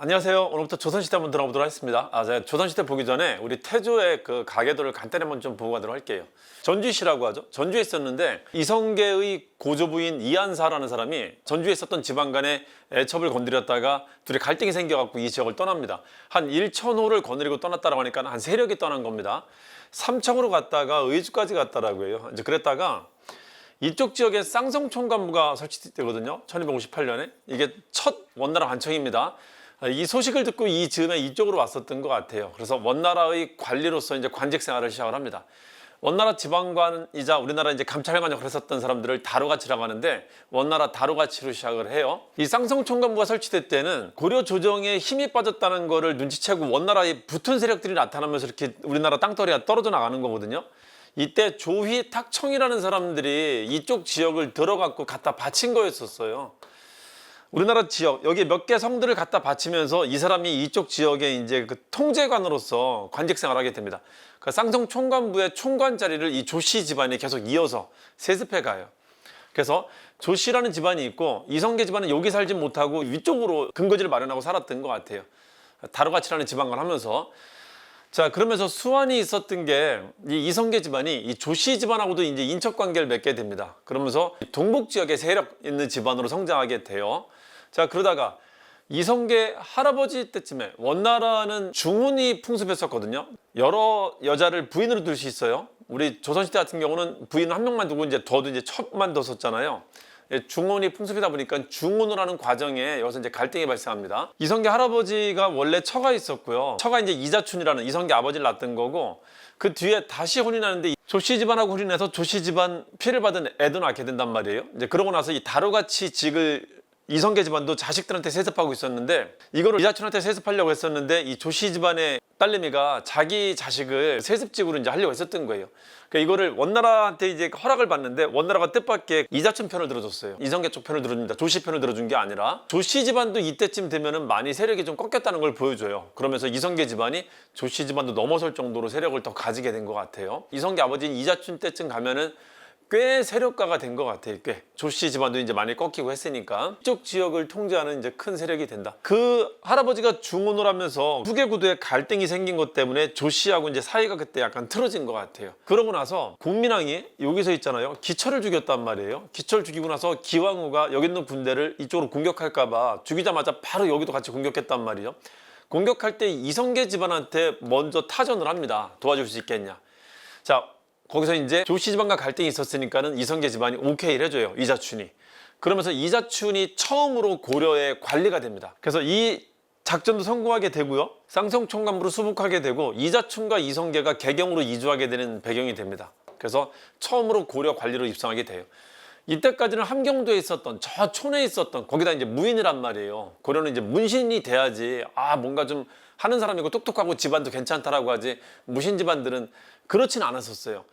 안녕하세요. 오늘부터 조선시대 한번 들어보도록 하겠습니다. 제가 조선시대 보기 전에 우리 태조의 그 가계도를 간단히 한번 좀 보고 가도록 할게요. 전주시라고 하죠. 전주에 있었는데 이성계의 고조부인 이한사라는 사람이 전주에 있었던 지방 간의 애첩을 건드렸다가 둘이 갈등이 생겨갖고 이 지역을 떠납니다. 한 1,000호를 거느리고 떠났다고 하니까 한 세력이 떠난 겁니다. 삼청으로 갔다가 의주까지 갔다라고 해요. 이제 그랬다가 이쪽 지역에 쌍성총관부가 설치되거든요. 1258년에. 이게 첫 원나라 관청입니다. 이 소식을 듣고 이 즈음에 이쪽으로 왔었던 것 같아요. 그래서 원나라의 관리로서 이제 관직 생활을 시작을 합니다. 원나라 지방관이자 우리나라 이제 감찰관 역할을 했었던 사람들을 다루가치라고 하는데 원나라 다루가치로 시작을 해요. 이 쌍성총관부가 설치될 때는 고려 조정에 힘이 빠졌다는 거를 눈치채고 원나라의 붙은 세력들이 나타나면서 이렇게 우리나라 땅덩어리가 떨어져 나가는 거거든요. 이때 조휘 탁청이라는 사람들이 이쪽 지역을 들어갖고 갖다 바친 거였었어요. 우리나라 지역 여기 몇 개 성들을 갖다 바치면서 이 사람이 이쪽 지역의 이제 그 통제관으로서 관직 생활을 하게 됩니다. 그 쌍성 총관부의 총관 자리를 이 조씨 집안이 계속 이어서 세습해 가요. 그래서 조씨라는 집안이 있고 이성계 집안은 여기 살지 못하고 위쪽으로 근거지를 마련하고 살았던 것 같아요. 다루가치라는 지방을 하면서. 자, 그러면서 수완이 있었던 게 이 이성계 집안이 이 조씨 집안하고도 이제 인척 관계를 맺게 됩니다. 그러면서 동북 지역에 세력 있는 집안으로 성장하게 돼요. 자, 그러다가 이성계 할아버지 때쯤에 원나라는 중운이 풍습했었거든요. 여러 여자를 부인으로 둘 수 있어요. 우리 조선시대 같은 경우는 부인 한 명만 두고 이제 둬도 이제 첩만 뒀었잖아요. 중운이 풍습이다 보니까 중운을 하는 과정에 여기서 이제 갈등이 발생합니다. 이성계 할아버지가 원래 처가 있었고요. 처가 이제 이자춘이라는 이성계 아버지를 낳았던 거고 그 뒤에 다시 혼인하는데 조씨 집안하고 혼인해서 조씨 집안 피해를 받은 애도 낳게 된단 말이에요. 이제 그러고 나서 이 다루가치 직을 이성계 집안도 자식들한테 세습하고 있었는데 이거를 이자춘한테 세습하려고 했었는데 이 조씨 집안의 딸내미가 자기 자식을 세습직으로 이제 하려고 했었던 거예요. 그러니까 이거를 원나라한테 이제 허락을 받는데 원나라가 뜻밖의 이자춘 편을 들어줬어요. 이성계 쪽 편을 들어줍니다. 조씨 편을 들어준 게 아니라 조씨 집안도 이때쯤 되면은 많이 세력이 좀 꺾였다는 걸 보여줘요. 그러면서 이성계 집안이 조씨 집안도 넘어설 정도로 세력을 더 가지게 된 것 같아요. 이성계 아버지인 이자춘 때쯤 가면은 꽤 세력가가 된 것 같아요. 꽤 조씨 집안도 이제 많이 꺾이고 했으니까 이쪽 지역을 통제하는 이제 큰 세력이 된다. 그 할아버지가 중혼을 하면서 후계구도에 갈등이 생긴 것 때문에 조씨하고 이제 사이가 그때 약간 틀어진 것 같아요. 그러고 나서 국민왕이 여기서 있잖아요. 기철을 죽였단 말이에요. 기철 죽이고 나서 기왕후가 여기 있는 군대를 이쪽으로 공격할까봐 죽이자마자 바로 여기도 같이 공격했단 말이죠. 공격할 때 이성계 집안한테 먼저 타전을 합니다. 도와줄 수 있겠냐. 자, 거기서 이제 조씨 집안과 갈등이 있었으니까는 이성계 집안이 오케이를 해줘요. 이자춘이. 그러면서 이자춘이 처음으로 고려의 관리가 됩니다. 그래서 이 작전도 성공하게 되고요. 쌍성총관부로 수복하게 되고 이자춘과 이성계가 개경으로 이주하게 되는 배경이 됩니다. 그래서 처음으로 고려 관리로 입성하게 돼요. 이때까지는 함경도에 있었던 저 촌에 있었던 거기다 이제 무인이란 말이에요. 고려는 이제 문신이 돼야지 뭔가 좀 하는 사람이고 똑똑하고 집안도 괜찮다라고 하지 무신 집안들은 그렇진 않았었어요.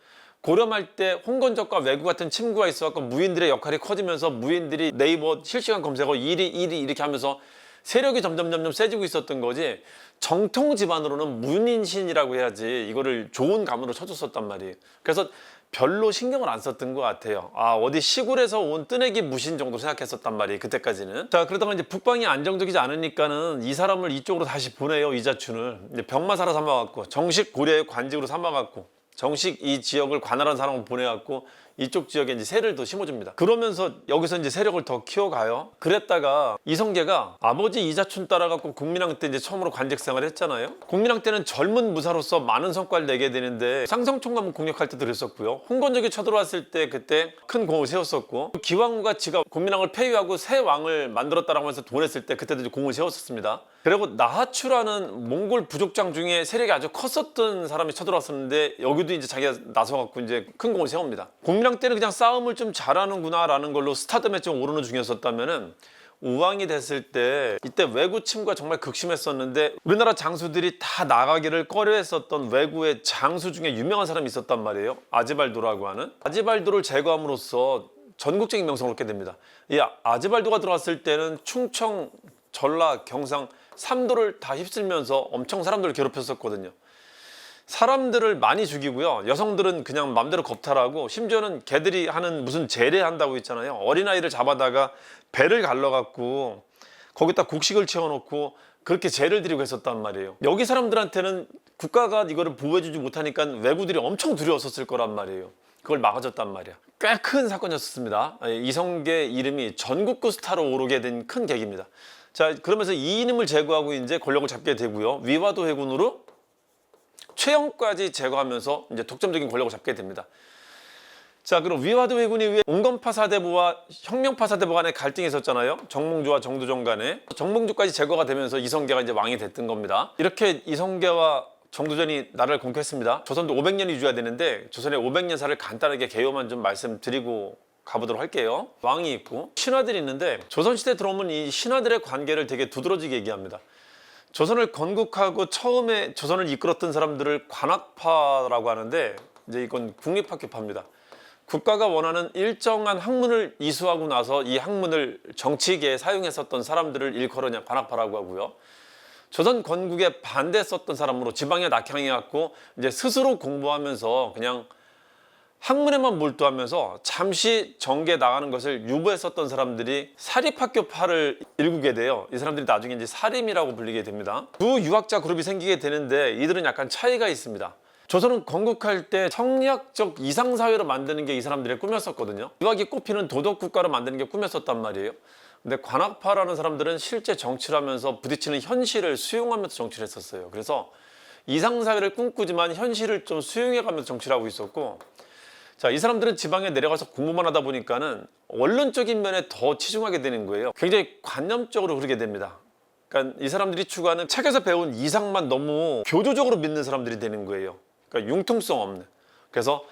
고려말 때 홍건적과 왜구 같은 침구가 있어서 무인들의 역할이 커지면서 무인들이 네이버 실시간 검색어 1위 이렇게 하면서 세력이 점점 세지고 있었던 거지 정통 집안으로는 문인신이라고 해야지 이거를 좋은 감으로 쳐줬었단 말이에요. 그래서 별로 신경을 안 썼던 것 같아요. 어디 시골에서 온 뜨내기 무신 정도 생각했었단 말이에요. 그때까지는. 자, 그러다가 이제 북방이 안정적이지 않으니까는 이 사람을 이쪽으로 다시 보내요. 이자춘을. 이제 병마사로 삼아갖고 정식 고려의 관직으로 삼아갖고 정식 이 지역을 관할한 사람을 보내갖고 이쪽 지역에 이제 세를 더 심어줍니다. 그러면서 여기서 이제 세력을 더 키워가요. 그랬다가 이성계가 아버지 이자춘 따라갖고 국민왕 때 이제 처음으로 관직 생활을 했잖아요. 국민왕 때는 젊은 무사로서 많은 성과를 내게 되는데 쌍성총관부 공격할 때도 그랬었고요. 홍건적이 쳐들어왔을 때 그때 큰 공을 세웠었고 기왕후가 지가 국민왕을 폐위하고 새 왕을 만들었다라고 하면서 보냈을 때 그때도 이제 공을 세웠었습니다. 그리고 나하추라는 몽골 부족장 중에 세력이 아주 컸었던 사람이 쳐들어왔었는데 여기도 이제 자기가 나서갖고 이제 큰 공을 세웁니다. 국민왕 때는 그냥 싸움을 좀 잘하는구나 라는 걸로 스타덤에 좀 오르는 중이었었다면은 우왕이 됐을 때 이때 왜구 침구가 정말 극심했었는데 우리나라 장수들이 다 나가기를 꺼려했었던 왜구의 장수 중에 유명한 사람이 있었단 말이에요. 아지발도라고 하는. 아지발도를 제거함으로써 전국적인 명성을 얻게 됩니다. 이 아지발도가 들어왔을 때는 충청, 전라, 경상 3도를 다 휩쓸면서 엄청 사람들을 괴롭혔었거든요. 사람들을 많이 죽이고요. 여성들은 그냥 맘대로 겁탈하고 심지어는 걔들이 하는 무슨 제례한다고 있잖아요. 어린아이를 잡아다가 배를 갈라갖고 거기다 곡식을 채워놓고 그렇게 죄를 드리고 했었단 말이에요. 여기 사람들한테는 국가가 이거를 보호해주지 못하니까 왜구들이 엄청 두려웠었을 거란 말이에요. 그걸 막아줬단 말이야. 꽤 큰 사건이었습니다. 이성계 이름이 전국구 스타로 오르게 된 큰 계기입니다. 자, 그러면서 이 이름을 제거하고 이제 권력을 잡게 되고요. 위화도 해군으로 최영까지 제거하면서 이제 독점적인 권력을 잡게 됩니다. 자, 그럼 위화도 해군이 왜 온건파 사대부와 혁명파 사대부 간에 갈등이 있었잖아요. 정몽주와 정두정 간에. 정몽주까지 제거가 되면서 이성계가 이제 왕이 됐던 겁니다. 이렇게 이성계와 정두전이 나라를 공격했습니다. 조선도 500년이 유지해야 되는데 조선의 500년사를 간단하게 개요만 좀 말씀드리고 가보도록 할게요. 왕이 있고 신하들이 있는데 조선시대 들어오면 이 신하들의 관계를 되게 두드러지게 얘기합니다. 조선을 건국하고 처음에 조선을 이끌었던 사람들을 관학파라고 하는데 이제 이건 국립학교파입니다. 국가가 원하는 일정한 학문을 이수하고 나서 이 학문을 정치계에 사용했었던 사람들을 일컬어 그냥 관학파라고 하고요. 조선 건국에 반대했었던 사람으로 지방에 낙향해갖고 이제 스스로 공부하면서 그냥 학문에만 몰두하면서 잠시 정계에 나가는 것을 유보했었던 사람들이 사립학교파를 일구게 돼요. 이 사람들이 나중에 이제 사림이라고 불리게 됩니다. 두 유학자 그룹이 생기게 되는데 이들은 약간 차이가 있습니다. 조선은 건국할 때 성리학적 이상사회로 만드는 게 이 사람들의 꿈이었었거든요. 유학이 꼽히는 도덕국가로 만드는 게 꿈이었었단 말이에요. 근데 관학파라는 사람들은 실제 정치를 하면서 부딪히는 현실을 수용하면서 정치를 했었어요. 그래서 이상사회를 꿈꾸지만 현실을 좀 수용해가면서 정치를 하고 있었고, 자, 이 사람들은 지방에 내려가서 공부만 하다 보니까는 원론적인 면에 더 치중하게 되는 거예요. 굉장히 관념적으로 흐르게 됩니다. 그러니까 이 사람들이 추구하는 책에서 배운 이상만 너무 교조적으로 믿는 사람들이 되는 거예요. 그러니까 융통성 없는. 그래서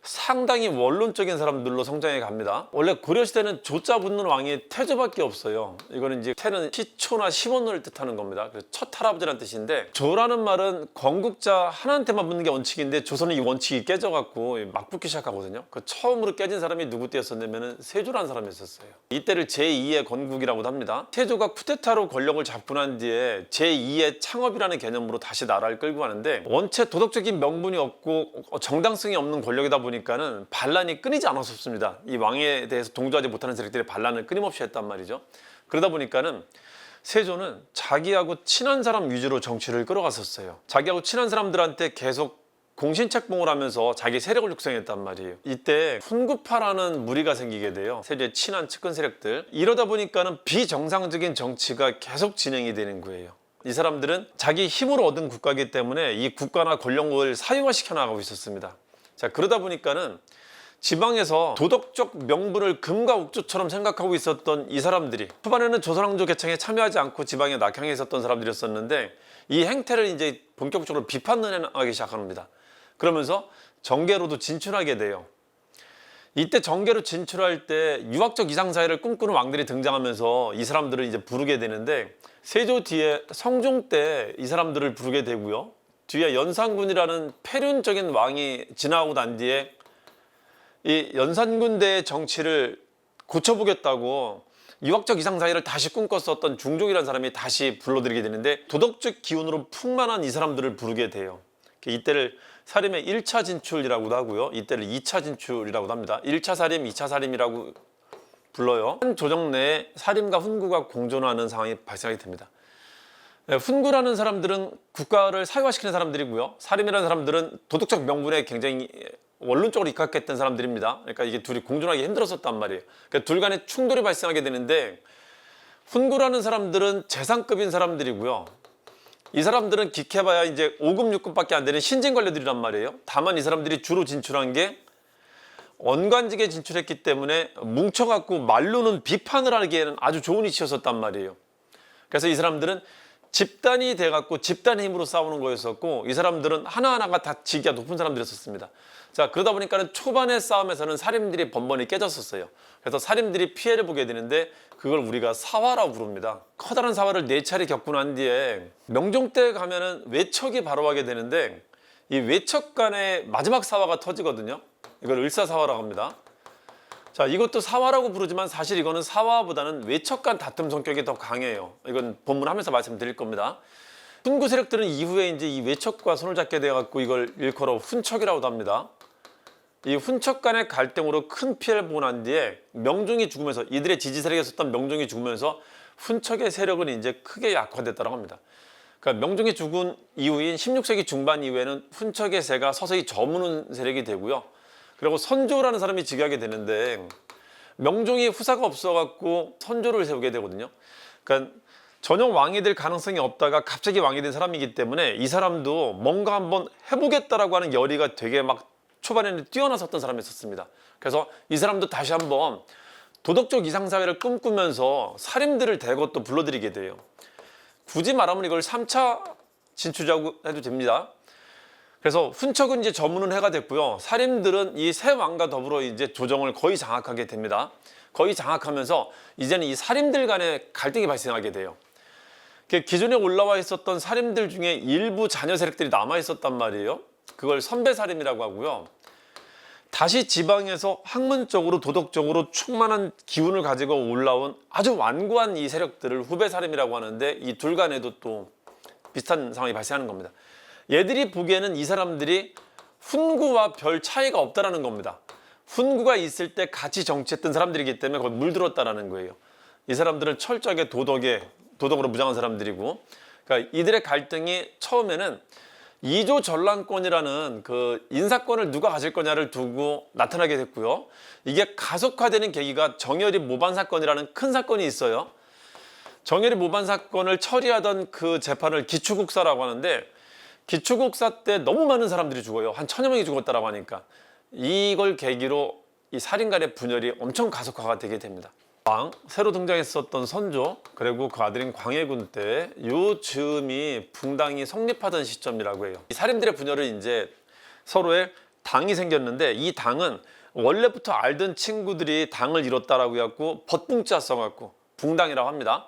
상당히 원론적인 사람들로 성장해 갑니다. 원래 고려시대는 조자 붙는 왕이 태조밖에 없어요. 이거는 이제 태는 시초나 시원을 뜻하는 겁니다. 그래서 첫 할아버지라는 뜻인데, 조라는 말은 건국자 하나한테만 붙는 게 원칙인데 조선은 이 원칙이 깨져갖고 막 붙기 시작하거든요. 그 처음으로 깨진 사람이 누구 때였었냐면 세조라는 사람이었어요. 이때를 제2의 건국이라고도 합니다. 태조가 쿠데타로 권력을 잡고 난 뒤에 제2의 창업이라는 개념으로 다시 나라를 끌고 가는데, 원체 도덕적인 명분이 없고 정당성이 없는 권력이다 보니까는 반란이 끊이지 않았었습니다. 이 왕에 대해서 동조하지 못하는 세력들이 반란을 끊임없이 했단 말이죠. 그러다 보니까는 세조는 자기하고 친한 사람 위주로 정치를 끌어갔었어요. 자기하고 친한 사람들한테 계속 공신책봉을 하면서 자기 세력을 육성했단 말이에요. 이때 훈구파라는 무리가 생기게 돼요. 세조의 친한 측근 세력들. 이러다 보니까는 비정상적인 정치가 계속 진행이 되는 거예요. 이 사람들은 자기 힘으로 얻은 국가이기 때문에 이 국가나 권력을 사유화시켜 나가고 있었습니다. 자, 그러다 보니까는 지방에서 도덕적 명분을 금과 옥조처럼 생각하고 있었던 이 사람들이 초반에는 조선왕조 개창에 참여하지 않고 지방에 낙향해 있었던 사람들이었었는데, 이 행태를 이제 본격적으로 비판을 하기 시작합니다. 그러면서 정계로도 진출하게 돼요. 이때 정계로 진출할 때 유학적 이상사회를 꿈꾸는 왕들이 등장하면서 이 사람들을 이제 부르게 되는데, 세조 뒤에 성종 때 이 사람들을 부르게 되고요. 뒤에 연산군이라는 폐륜적인 왕이 지나고 난 뒤에 이 연산군대의 정치를 고쳐보겠다고 유학적 이상사회를 다시 꿈꿨었던 중종이라는 사람이 다시 불러들이게 되는데, 도덕적 기운으로 풍만한 이 사람들을 부르게 돼요. 이때를 사림의 1차 진출이라고도 하고요. 이때를 2차 진출이라고도 합니다. 1차 사림, 2차 사림이라고 불러요. 한 조정 내에 사림과 훈구가 공존하는 상황이 발생하게 됩니다. 훈구라는 사람들은 국가를 사유화시키는 사람들이고요. 사림이라는 사람들은 도덕적 명분에 굉장히 원론적으로 입각했던 사람들입니다. 그러니까 이게 둘이 공존하기 힘들었었단 말이에요. 그러니까 둘 간에 충돌이 발생하게 되는데, 훈구라는 사람들은 재상급인 사람들이고요. 이 사람들은 기캐봐야 이제 5급, 6급밖에 안 되는 신진 관료들이란 말이에요. 다만 이 사람들이 주로 진출한 게 언관직에 진출했기 때문에 뭉쳐갖고 말로는 비판을 하기에는 아주 좋은 위치였었단 말이에요. 그래서 이 사람들은 집단이 돼갖고 집단의 힘으로 싸우는 거였었고, 이 사람들은 하나하나가 다 지기가 높은 사람들이었습니다. 자, 그러다 보니까는 초반의 싸움에서는 사림들이 번번이 깨졌었어요. 그래서 사림들이 피해를 보게 되는데, 그걸 우리가 사화라고 부릅니다. 커다란 사화를 4차례 겪고 난 뒤에 명종 때 가면은 외척이 발호하게 되는데, 이 외척 간의 마지막 사화가 터지거든요. 이걸 을사사화라고 합니다. 자, 이것도 사화라고 부르지만 사실 이거는 사화보다는 외척 간 다툼 성격이 더 강해요. 이건 본문하면서 말씀드릴 겁니다. 훈구 세력들은 이후에 이제 이 외척과 손을 잡게 돼갖고 이걸 일컬어 훈척이라고도 합니다. 이 훈척 간의 갈등으로 큰 피해를 보고 난 뒤에 명종이 죽으면서, 이들의 지지 세력이었던 명종이 죽으면서 훈척의 세력은 이제 크게 약화됐다고 합니다. 그러니까 명종이 죽은 이후인 16세기 중반 이후에는 훈척의 세가 서서히 저무는 세력이 되고요. 그리고 선조라는 사람이 즉위하게 되는데 명종이 후사가 없어갖고 선조를 세우게 되거든요. 그러니까 전혀 왕이 될 가능성이 없다가 갑자기 왕이 된 사람이기 때문에 이 사람도 뭔가 한번 해보겠다라고 하는 열의가 되게 막 초반에는 뛰어났었던 사람이었습니다. 그래서 이 사람도 다시 한번 도덕적 이상사회를 꿈꾸면서 살인들을 대거 또 불러들이게 돼요. 굳이 말하면 이걸 3차 진출이라고 해도 됩니다. 그래서 훈척은 이제 저무는 해가 됐고요. 살인들은 이 새 왕과 더불어 이제 조정을 거의 장악하게 됩니다. 거의 장악하면서 이제는 이 살인들 간의 갈등이 발생하게 돼요. 기존에 올라와 있었던 살인들 중에 일부 자녀 세력들이 남아 있었단 말이에요. 그걸 선배살인이라고 하고요. 다시 지방에서 학문적으로 도덕적으로 충만한 기운을 가지고 올라온 아주 완고한 이 세력들을 후배살인이라고 하는데 이 둘 간에도 또 비슷한 상황이 발생하는 겁니다. 얘들이 보기에는 이 사람들이 훈구와 별 차이가 없다라는 겁니다. 훈구가 있을 때 같이 정치했던 사람들이기 때문에 거기 물들었다라는 거예요. 이 사람들은 철저하게 도덕으로 무장한 사람들이고, 그러니까 이들의 갈등이 처음에는 이조 전랑권이라는 그 인사권을 누가 가질 거냐를 두고 나타나게 됐고요. 이게 가속화되는 계기가 정열이 모반 사건이라는 큰 사건이 있어요. 정열이 모반 사건을 처리하던 그 재판을 기추국사라고 하는데, 기추국사 때 너무 많은 사람들이 죽어요. 한 1000여 명이 죽었다라고 하니까 이걸 계기로 이 살인 간의 분열이 엄청 가속화가 되게 됩니다. 새로 등장했었던 선조, 그리고 그 아들인 광해군 때 요 즈음이 붕당이 성립하던 시점이라고 해요. 이 살인들의 분열은 이제 서로의 당이 생겼는데, 이 당은 원래부터 알던 친구들이 당을 이뤘다라고 해갖고 벗붕자 써갖고 붕당이라고 합니다.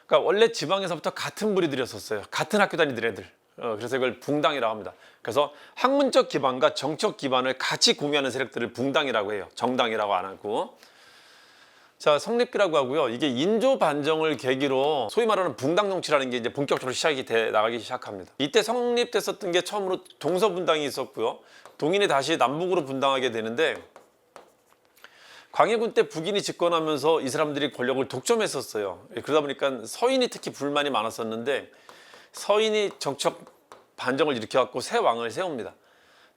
그러니까 원래 지방에서부터 같은 부리들이었었어요. 같은 학교 다니던 애들. 그래서 이걸 붕당이라고 합니다. 그래서 학문적 기반과 정치적 기반을 같이 공유하는 세력들을 붕당이라고 해요. 정당이라고 안 하고. 자, 성립기라고 하고요. 이게 인조 반정을 계기로 소위 말하는 붕당 정치라는 게 이제 본격적으로 시작이 돼 나가기 시작합니다. 이때 성립됐었던 게 처음으로 동서분당이 있었고요. 동인이 다시 남북으로 분당하게 되는데, 광해군 때 북인이 집권하면서 이 사람들이 권력을 독점했었어요. 그러다 보니까 서인이 특히 불만이 많았었는데, 서인이 정치적 반정을 일으켜갖고 새 왕을 세웁니다.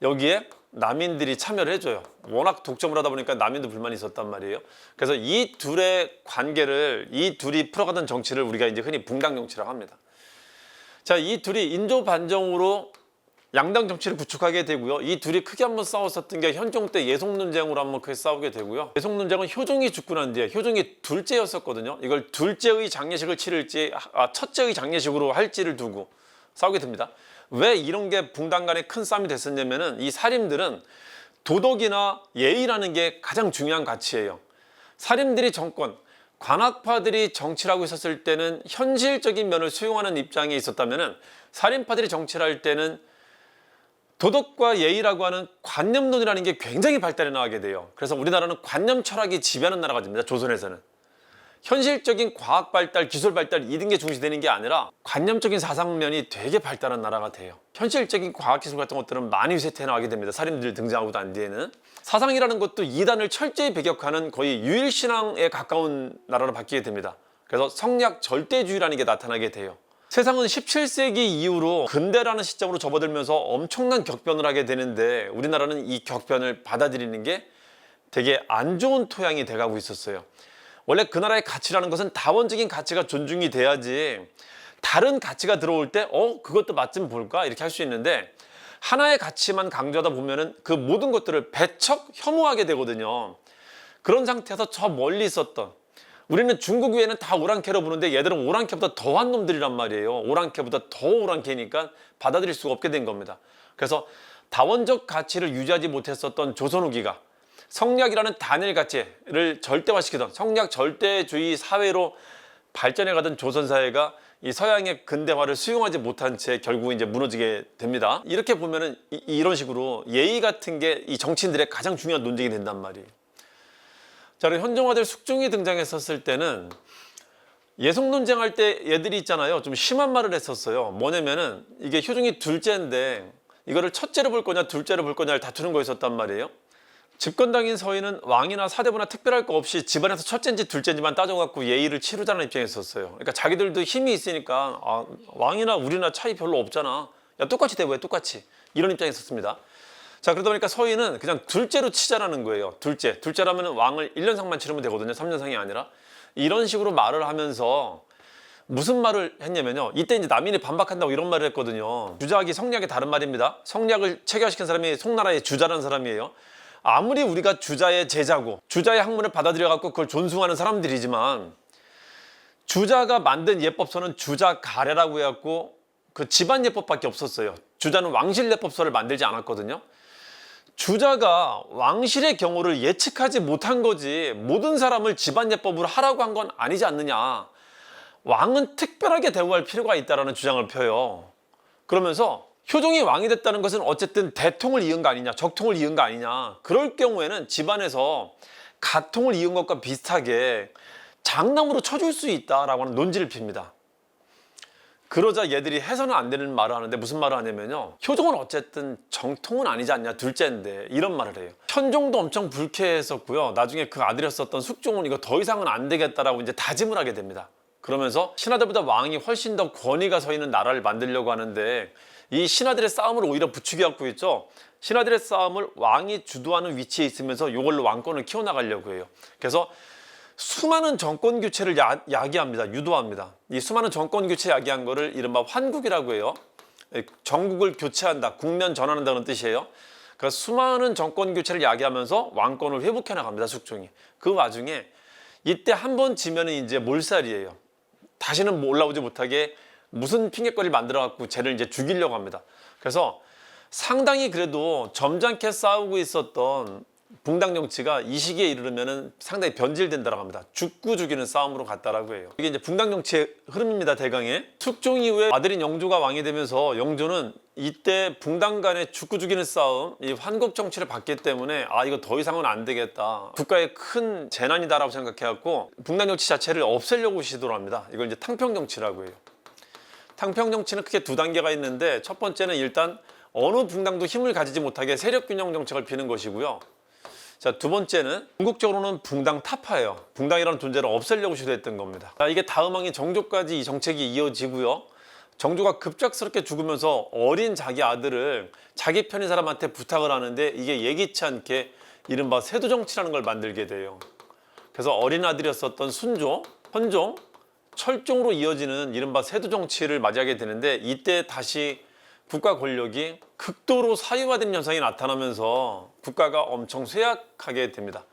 여기에 남인들이 참여를 해줘요. 워낙 독점을 하다 보니까 남인도 불만이 있었단 말이에요. 그래서 이 둘의 관계를, 이 둘이 풀어가던 정치를 우리가 이제 흔히 붕당 정치라고 합니다. 자, 이 둘이 인조 반정으로 양당 정치를 구축하게 되고요. 이 둘이 크게 한번 싸웠었던 게 현종 때 예송 논쟁으로 한번 크게 싸우게 되고요. 예송 논쟁은 효종이 죽고 난 뒤에, 효종이 둘째였었거든요. 이걸 둘째의 장례식을 치를지 첫째의 장례식으로 할지를 두고 싸우게 됩니다. 왜 이런 게 붕당 간에 큰 싸움이 됐었냐면은, 이 살인들은 도덕이나 예의라는 게 가장 중요한 가치예요. 살인들이 정권, 관학파들이 정치를 하고 있었을 때는 현실적인 면을 수용하는 입장에 있었다면은, 살인파들이 정치를 할 때는 도덕과 예의라고 하는 관념론이라는 게 굉장히 발달해 나가게 돼요. 그래서 우리나라는 관념 철학이 지배하는 나라가 됩니다. 조선에서는. 현실적인 과학 발달, 기술 발달 이런 게 중시되는 게 아니라 관념적인 사상면이 되게 발달한 나라가 돼요. 현실적인 과학 기술 같은 것들은 많이 쇠퇴해 나가게 됩니다. 살인들 등장하고 난 뒤에는. 사상이라는 것도 이단을 철저히 배격하는 거의 유일신앙에 가까운 나라로 바뀌게 됩니다. 그래서 성약 절대주의라는 게 나타나게 돼요. 세상은 17세기 이후로 근대라는 시점으로 접어들면서 엄청난 격변을 하게 되는데, 우리나라는 이 격변을 받아들이는 게 되게 안 좋은 토양이 돼가고 있었어요. 원래 그 나라의 가치라는 것은 다원적인 가치가 존중이 돼야지 다른 가치가 들어올 때 그것도 맛 좀 볼까 이렇게 할 수 있는데, 하나의 가치만 강조하다 보면은 그 모든 것들을 배척, 혐오하게 되거든요. 그런 상태에서 저 멀리 있었던, 우리는 중국 위에는 다 오랑캐로 보는데 얘들은 오랑캐보다 더한 놈들이란 말이에요. 오랑캐보다 더 오랑캐니까 받아들일 수가 없게 된 겁니다. 그래서 다원적 가치를 유지하지 못했었던 조선 후기가 성략이라는 단일 가치를 절대화시키던 성략 절대주의 사회로 발전해가던 조선 사회가 이 서양의 근대화를 수용하지 못한 채 결국 이제 무너지게 됩니다. 이렇게 보면은 이런 식으로 예의 같은 게 이 정치인들의 가장 중요한 논쟁이 된단 말이에요. 자, 그리고 현종아들 숙종이 등장했었을 때는 예송 논쟁할 때 얘들이 있잖아요. 좀 심한 말을 했었어요. 뭐냐면은 이게 효종이 둘째인데 이거를 첫째로 볼 거냐 둘째로 볼 거냐를 다투는 거였었단 말이에요. 집권당인 서희는 왕이나 사대부나 특별할 거 없이 집안에서 첫째인지 둘째인지만 따져갖고 예의를 치르자는 입장이었어요. 그러니까 자기들도 힘이 있으니까 왕이나 우리나 차이 별로 없잖아. 야 똑같이 대우해 똑같이. 이런 입장이었습니다. 자 그러다 보니까 서희는 그냥 둘째로 치자라는 거예요. 둘째라면 왕을 1년상만 치르면 되거든요. 3년상이 아니라. 이런 식으로 말을 하면서 무슨 말을 했냐면요. 이때 이제 남인이 반박한다고 이런 말을 했거든요. 주작이 성략의 다른 말입니다. 성략을 체결시킨 사람이 송나라의 주자라는 사람이에요. 아무리 우리가 주자의 제자고 주자의 학문을 받아들여 갖고 그걸 존중하는 사람들이지만 주자가 만든 예법서는 주자 가례라고 해갖고 그 집안 예법밖에 없었어요. 주자는 왕실 예법서를 만들지 않았거든요. 주자가 왕실의 경우를 예측하지 못한 거지 모든 사람을 집안 예법으로 하라고 한 건 아니지 않느냐. 왕은 특별하게 대우할 필요가 있다는 주장을 펴요. 그러면서 효종이 왕이 됐다는 것은 어쨌든 대통을 이은 거 아니냐, 적통을 이은 거 아니냐. 그럴 경우에는 집안에서 가통을 이은 것과 비슷하게 장남으로 쳐줄 수 있다라고 하는 논지를 핍니다. 그러자 얘들이 해서는 안 되는 말을 하는데 무슨 말을 하냐면요. 효종은 어쨌든 정통은 아니지 않냐, 둘째인데 이런 말을 해요. 현종도 엄청 불쾌했었고요. 나중에 그 아들이었었던 숙종은 이거 더 이상은 안 되겠다라고 이제 다짐을 하게 됩니다. 그러면서 신하들보다 왕이 훨씬 더 권위가 서 있는 나라를 만들려고 하는데 이 신하들의 싸움을 오히려 부추겨갖고 있죠. 신하들의 싸움을 왕이 주도하는 위치에 있으면서 이걸로 왕권을 키워나가려고 해요. 그래서 수많은 정권 교체를 야기합니다. 유도합니다. 이 수많은 정권 교체 야기한 거를 이른바 환국이라고 해요. 정국을 교체한다, 국면 전환한다는 뜻이에요. 그러니까 수많은 정권 교체를 야기하면서 왕권을 회복해 나갑니다. 숙종이. 그 와중에 이때 한 번 지면은 이제 몰살이에요. 다시는 올라오지 못하게 무슨 핑계거리를 만들어 갖고 쟤를 이제 죽이려고 합니다. 그래서 상당히 그래도 점잖게 싸우고 있었던 붕당 정치가 이 시기에 이르면은 상당히 변질된다라고 합니다. 죽고 죽이는 싸움으로 갔다라고 해요. 이게 이제 붕당 정치의 흐름입니다. 대강에 숙종 이후에 아들인 영조가 왕이 되면서 영조는 이때 붕당 간의 죽고 죽이는 싸움, 이 환국 정치를 봤기 때문에 이거 더 이상은 안 되겠다. 국가의 큰 재난이다라고 생각해갖고 붕당 정치 자체를 없애려고 시도를 합니다. 이걸 이제 탕평 정치라고 해요. 탕평 정치는 크게 두 단계가 있는데 첫 번째는 일단 어느 붕당도 힘을 가지지 못하게 세력 균형 정책을 피는 것이고요. 자, 두 번째는 궁극적으로는 붕당 타파예요. 붕당이라는 존재를 없애려고 시도했던 겁니다. 자, 이게 다음 왕인 정조까지 이 정책이 이어지고요. 정조가 급작스럽게 죽으면서 어린 자기 아들을 자기 편인 사람한테 부탁을 하는데 이게 예기치 않게 이른바 세도 정치라는 걸 만들게 돼요. 그래서 어린 아들이었었던 순종, 헌종, 철종으로 이어지는 이른바 세도 정치를 맞이하게 되는데 이때 다시 국가 권력이 극도로 사유화된 현상이 나타나면서 국가가 엄청 쇠약하게 됩니다.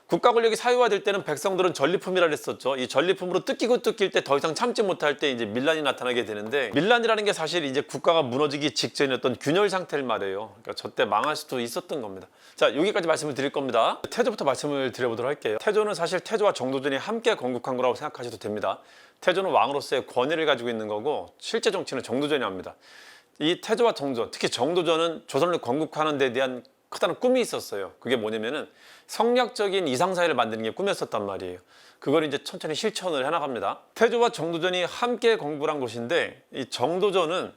국가 권력이 사유화될 때는 백성들은 전리품이라 했었죠. 이 전리품으로 뜯기고 뜯길 때 더 이상 참지 못할 때 이제 밀란이 나타나게 되는데 밀란이라는 게 사실 이제 국가가 무너지기 직전이었던 균열 상태를 말해요. 그러니까 저때 망할 수도 있었던 겁니다. 자, 여기까지 말씀을 드릴 겁니다. 태조부터 말씀을 드려보도록 할게요. 태조는 사실 태조와 정도전이 함께 건국한 거라고 생각하셔도 됩니다. 태조는 왕으로서의 권위를 가지고 있는 거고 실제 정치는 정도전이 합니다. 이 태조와 정도전, 특히 정도전은 조선을 건국하는 데 대한 크다는 꿈이 있었어요. 그게 뭐냐면은 성략적인 이상사회를 만드는 게 꿈이었었단 말이에요. 그걸 이제 천천히 실천을 해나갑니다. 태조와 정도전이 함께 건국을 한 것인데 이 정도전은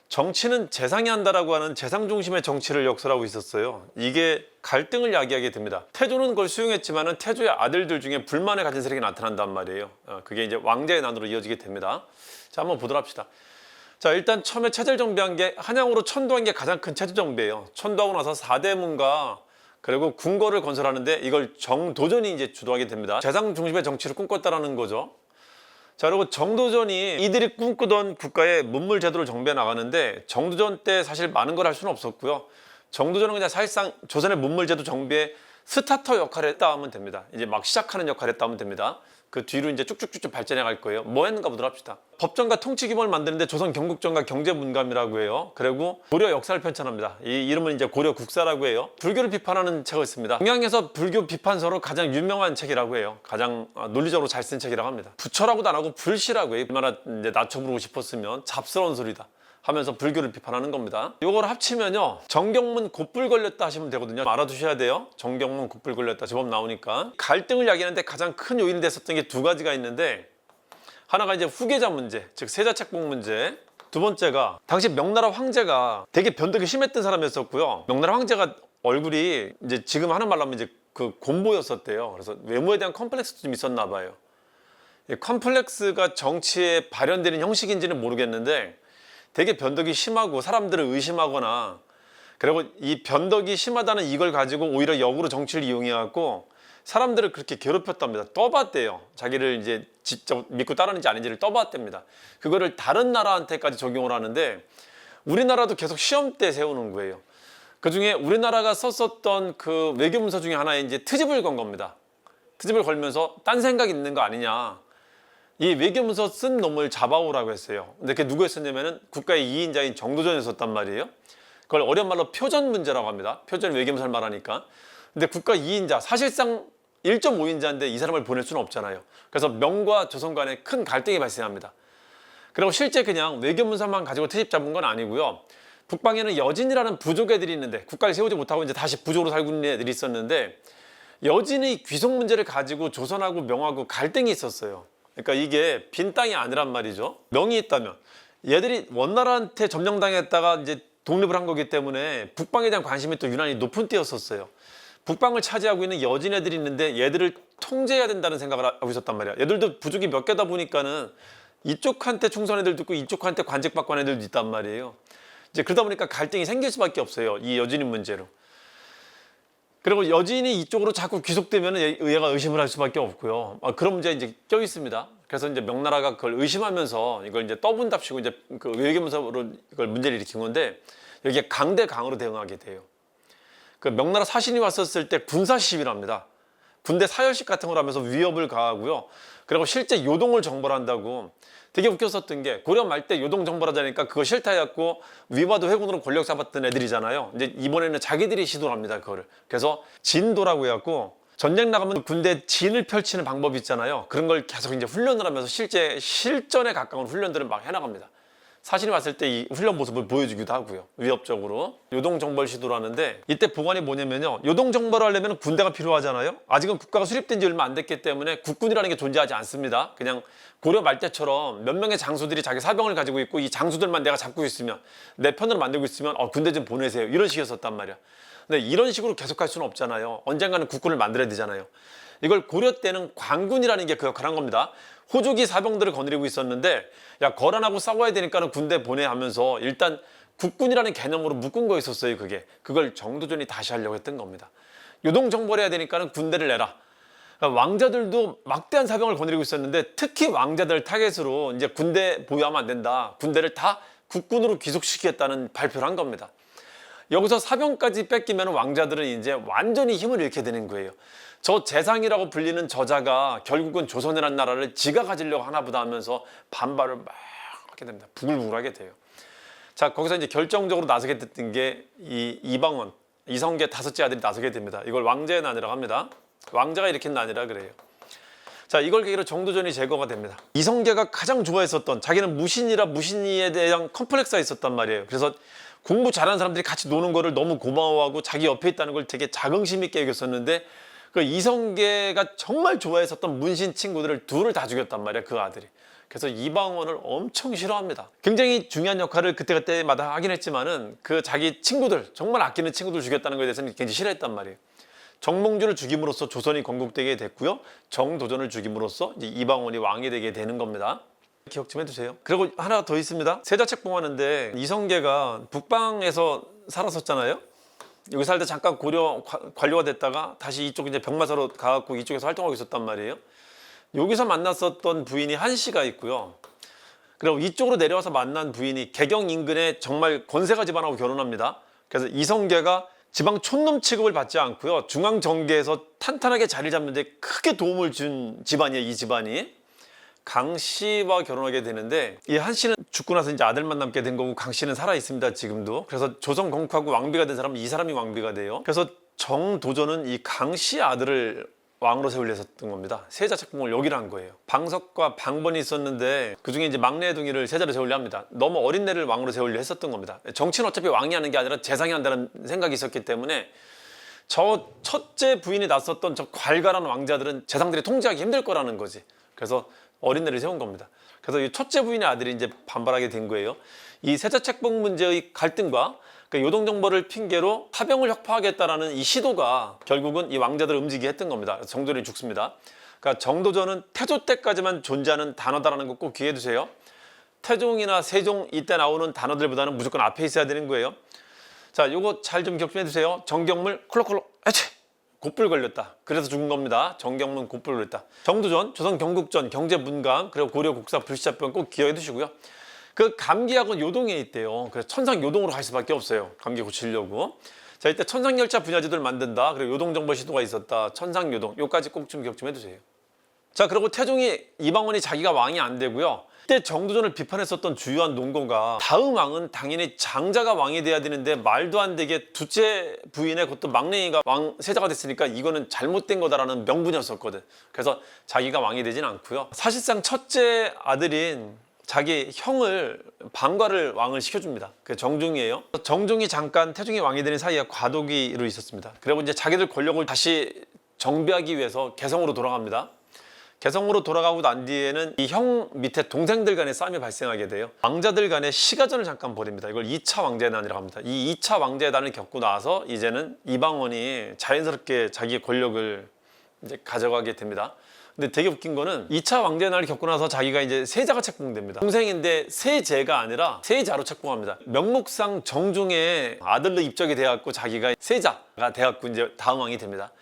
정치는 재상이 한다라고 하는 재상 중심의 정치를 역설하고 있었어요. 이게 갈등을 야기하게 됩니다. 태조는 그걸 수용했지만은 태조의 아들들 중에 불만을 가진 세력이 나타난단 말이에요. 그게 이제 왕자의 난으로 이어지게 됩니다. 자, 한번 보도록 합시다. 자, 일단 처음에 체제를 정비한 게 한양으로 천도한 게 가장 큰 체제 정비예요. 천도하고 나서 4대문과 그리고 궁궐을 건설하는데 이걸 정도전이 이제 주도하게 됩니다. 재상 중심의 정치를 꿈꿨다라는 거죠. 자, 그리고 정도전이 이들이 꿈꾸던 국가의 문물 제도를 정비해 나가는데 정도전 때 사실 많은 걸 할 수는 없었고요. 정도전은 그냥 사실상 조선의 문물 제도 정비에 스타터 역할을 했다 하면 됩니다. 이제 막 시작하는 역할을 했다 하면 됩니다. 그 뒤로 이제 쭉쭉쭉 발전해 갈 거예요. 뭐 했는가 보도록 합시다. 법정과 통치 기본을 만드는데 조선 경국정과 경제문감이라고 해요. 그리고 고려 역사를 편찬합니다. 이 이름은 이제 고려 국사라고 해요. 불교를 비판하는 책을 씁니다. 동양에서 불교 비판서로 가장 유명한 책이라고 해요. 가장 논리적으로 잘 쓴 책이라고 합니다. 부처라고도 안 하고 불시라고 해요. 얼마나 이제 낮춰 부르고 싶었으면 잡스러운 소리다 하면서 불교를 비판하는 겁니다. 요거를 합치면요, 정경문 곧불 걸렸다 하시면 되거든요. 알아두셔야 돼요. 정경문 곧불 걸렸다 제법 나오니까. 갈등을 야기하는데 가장 큰 요인이 됐었던 게 두 가지가 있는데, 하나가 이제 후계자 문제, 즉 세자책봉 문제. 두 번째가 당시 명나라 황제가 되게 변덕이 심했던 사람이었었고요. 명나라 황제가 얼굴이 이제 지금 하는 말로 하면 이제 그 곰보였었대요. 그래서 외모에 대한 컴플렉스도 좀 있었나 봐요. 이 컴플렉스가 정치에 발현되는 형식인지는 모르겠는데 되게 변덕이 심하고 사람들을 의심하거나, 그리고 이 변덕이 심하다는 이걸 가지고 오히려 역으로 정치를 이용해 갖고 사람들을 그렇게 괴롭혔답니다. 떠봤대요. 자기를 이제 직접 믿고 따르는지 아닌지를 떠봤답니다. 그거를 다른 나라한테까지 적용을 하는데 우리나라도 계속 시험 때 세우는 거예요. 그 중에 우리나라가 썼었던 그 외교문서 중에 하나에 이제 트집을 건 겁니다. 트집을 걸면서 딴 생각 있는 거 아니냐. 이 외교문서 쓴 놈을 잡아오라고 했어요. 근데 그게 누구였었냐면은 국가의 2인자인 정도전이었단 말이에요. 그걸 어려운 말로 표전 문제라고 합니다. 표전 외교문서를 말하니까. 근데 국가 2인자, 사실상 1.5인자인데 이 사람을 보낼 수는 없잖아요. 그래서 명과 조선 간에 큰 갈등이 발생합니다. 그리고 실제 그냥 외교문서만 가지고 트집 잡은 건 아니고요. 북방에는 여진이라는 부족 애들이 있는데 국가를 세우지 못하고 이제 다시 부족으로 살고 있는 애들이 있었는데 여진의 귀속 문제를 가지고 조선하고 명하고 갈등이 있었어요. 그러니까 이게 빈 땅이 아니란 말이죠. 명이 있다면 얘들이 원나라한테 점령당했다가 이제 독립을 한 거기 때문에 북방에 대한 관심이 또 유난히 높은 때였었어요. 북방을 차지하고 있는 여진 애들이 있는데 얘들을 통제해야 된다는 생각을 하고 있었단 말이야. 얘들도 부족이 몇 개다 보니까는 이쪽한테 충성 애들도 있고 이쪽한테 관직받고 하는 애들도 있단 말이에요. 이제 그러다 보니까 갈등이 생길 수밖에 없어요. 이 여진인 문제로. 그리고 여진이 이쪽으로 자꾸 귀속되면 얘가 의심을 할 수밖에 없고요. 그런 문제가 이제 껴 있습니다. 그래서 이제 명나라가 그걸 의심하면서 이걸 이제 떠본답시고 이제 그 외교문서로 이걸 문제를 일으킨 건데 여기에 강대강으로 대응하게 돼요. 그 명나라 사신이 왔었을 때 군사 시위를 합니다. 군대 사열식 같은 걸 하면서 위협을 가하고요. 그리고 실제 요동을 정벌 한다고. 되게 웃겼었던 게 고려 말 때 요동 정벌하자니까 그거 싫다 해갖고 위화도 회군으로 권력 잡았던 애들이잖아요. 이제 이번에는 자기들이 시도를 합니다. 그거를. 그래서 진도라고 해갖고 전쟁 나가면 군대 진을 펼치는 방법이 있잖아요. 그런 걸 계속 이제 훈련을 하면서 실제 실전에 가까운 훈련들을 막 해나갑니다. 사신이 왔을 때 이 훈련 모습을 보여주기도 하고요. 위협적으로 요동 정벌 시도를 하는데 이때 보관이 뭐냐면요. 요동 정벌을 하려면 군대가 필요하잖아요. 아직은 국가가 수립된 지 얼마 안 됐기 때문에 국군이라는 게 존재하지 않습니다. 그냥 고려 말 때처럼 몇 명의 장수들이 자기 사병을 가지고 있고 이 장수들만 내가 잡고 있으면 내 편으로 만들고 있으면 군대 좀 보내세요. 이런 식이었단 말이야. 근데 이런 식으로 계속할 수는 없잖아요. 언젠가는 국군을 만들어야 되잖아요. 이걸 고려 때는 관군이라는 게 그 역할을 한 겁니다. 호족이 사병들을 거느리고 있었는데 야 거란하고 싸워야 되니까는 군대 보내 하면서 일단 국군이라는 개념으로 묶은 거였었어요. 그걸 정도전이 다시 하려고 했던 겁니다. 요동 정벌해야 되니까는 군대를 내라. 그러니까 왕자들도 막대한 사병을 거느리고 있었는데 특히 왕자들 타겟으로 이제 군대 보유하면 안 된다. 군대를 다 국군으로 귀속시키겠다는 발표를 한 겁니다. 여기서 사병까지 뺏기면 왕자들은 이제 완전히 힘을 잃게 되는 거예요. 저 재상이라고 불리는 저자가 결국은 조선이라는 나라를 지가 가지려고 하나보다 하면서 반발을 막 하게 됩니다. 부글부글하게 돼요. 자, 거기서 이제 결정적으로 나서게 됐던 게 이 이방원, 이성계 다섯째 아들이 나서게 됩니다. 이걸 왕자의 난이라고 합니다. 왕자가 일으킨 난이라 그래요. 자, 이걸 계기로 정도전이 제거가 됩니다. 이성계가 가장 좋아했었던 자기는 무신이라 무신이에 대한 컴플렉스가 있었단 말이에요. 그래서 공부 잘하는 사람들이 같이 노는 거를 너무 고마워하고 자기 옆에 있다는 걸 되게 자긍심 있게 여겼었는데 그 이성계가 정말 좋아했었던 문신 친구들을 둘을 다 죽였단 말이야, 그 아들이. 그래서 이방원을 엄청 싫어합니다. 굉장히 중요한 역할을 그때그때마다 하긴 했지만은 그 자기 친구들, 정말 아끼는 친구들 죽였다는 것에 대해서는 굉장히 싫어했단 말이에요. 정몽주를 죽임으로써 조선이 건국되게 됐고요. 정도전을 죽임으로써 이제 이방원이 왕이 되게 되는 겁니다. 기억 좀 해두세요. 그리고 하나 더 있습니다. 세자책봉하는데 이성계가 북방에서 살았었잖아요. 여기 살다 잠깐 고려 관료가 됐다가 다시 이쪽 이제 병마사로 가갖고 이쪽에서 활동하고 있었단 말이에요. 여기서 만났었던 부인이 한씨가 있고요. 그리고 이쪽으로 내려와서 만난 부인이 개경 인근의 정말 권세가 집안하고 결혼합니다. 그래서 이성계가 지방 촌놈 취급을 받지 않고요. 중앙 정계에서 탄탄하게 자리 잡는 데 크게 도움을 준 집안이에요. 이 집안이. 강씨와 결혼하게 되는데 이 한씨는 죽고 나서 이제 아들만 남게 된 거고 강씨는 살아 있습니다. 지금도. 그래서 조선 건국하고 왕비가 된 사람은 이 사람이 왕비가 돼요. 그래서 정도전은 이 강씨 아들을 왕으로 세우려 했었던 겁니다. 세자책봉을 여기로 한 거예요. 방석과 방번이 있었는데 그중에 이제 막내 동이를 세자로 세우려 합니다. 너무 어린 애를 왕으로 세우려 했었던 겁니다. 정치는 어차피 왕이 하는 게 아니라 재상이 한다는 생각이 있었기 때문에 저 첫째 부인이 낳았었던 저 괄괄한 왕자들은 재상들이 통제하기 힘들 거라는 거지. 그래서 어린애를 세운 겁니다. 그래서 이 첫째 부인의 아들이 이제 반발하게 된 거예요. 이 세자책봉 문제의 갈등과 그 요동정벌을 핑계로 파병을 혁파하겠다라는 이 시도가 결국은 이 왕자들을 움직이게 했던 겁니다. 정조전이 죽습니다. 그러니까 정도전은 태조 때까지만 존재하는 단어다라는 거 꼭 기억해 두세요. 태종이나 세종 이때 나오는 단어들보다는 무조건 앞에 있어야 되는 거예요. 자, 요거 잘 좀 기억 좀 해두세요. 정경물 콜록콜록 에치 곧불 걸렸다. 그래서 죽은 겁니다. 정경문 곧불 걸렸다. 정도전, 조선 경국전, 경제문감, 그리고 고려 국사 불시자병 꼭 기억해 두시고요. 그 감기약은 요동에 있대요. 그래서 천상 요동으로 갈 수밖에 없어요. 감기 고치려고. 자, 이때 천상열차 분야지들 만든다. 그리고 요동정벌 시도가 있었다. 천상요동. 요까지 꼭 좀 기억 좀 해두세요. 자, 그리고 태종이 이방원이 자기가 왕이 안 되고요. 이때 정도전을 비판했었던 주요한 논거가 다음 왕은 당연히 장자가 왕이 돼야 되는데 말도 안 되게 둘째 부인의 그것도 막내이가 왕 세자가 됐으니까 이거는 잘못된 거다라는 명분이었었거든. 그래서 자기가 왕이 되진 않고요. 사실상 첫째 아들인 자기 형을 방과를 왕을 시켜줍니다. 그 정종이에요. 정종이 잠깐 태종이 왕이 되는 사이에 과도기로 있었습니다. 그리고 이제 자기들 권력을 다시 정비하기 위해서 개성으로 돌아갑니다. 개성으로 돌아가고 난 뒤에는 이 형 밑에 동생들 간의 싸움이 발생하게 돼요. 왕자들 간의 시가전을 잠깐 벌입니다. 이걸 2차 왕제난이라고 합니다. 이 2차 왕제난을 겪고 나서 이제는 이방원이 자연스럽게 자기 권력을 이제 가져가게 됩니다. 근데 되게 웃긴 거는 2차 왕제난을 겪고 나서 자기가 이제 세자가 책봉됩니다. 동생인데 세제가 아니라 세자로 책봉합니다. 명목상 정종의 아들로 입적이 돼갖고 자기가 세자가 돼갖고 이제 다음 왕이 됩니다.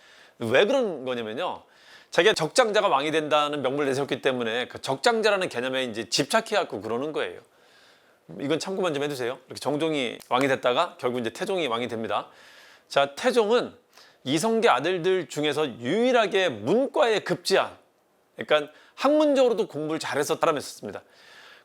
왜 그런 거냐면요. 자기가 적장자가 왕이 된다는 명분을 내세웠기 때문에 그 적장자라는 개념에 이제 집착해갖고 그러는 거예요. 이건 참고만 좀 해두세요. 이렇게 정종이 왕이 됐다가 결국 이제 태종이 왕이 됩니다. 자, 태종은 이성계 아들들 중에서 유일하게 문과에 급제한, 그러니까 학문적으로도 공부를 잘해서 사람이었습니다.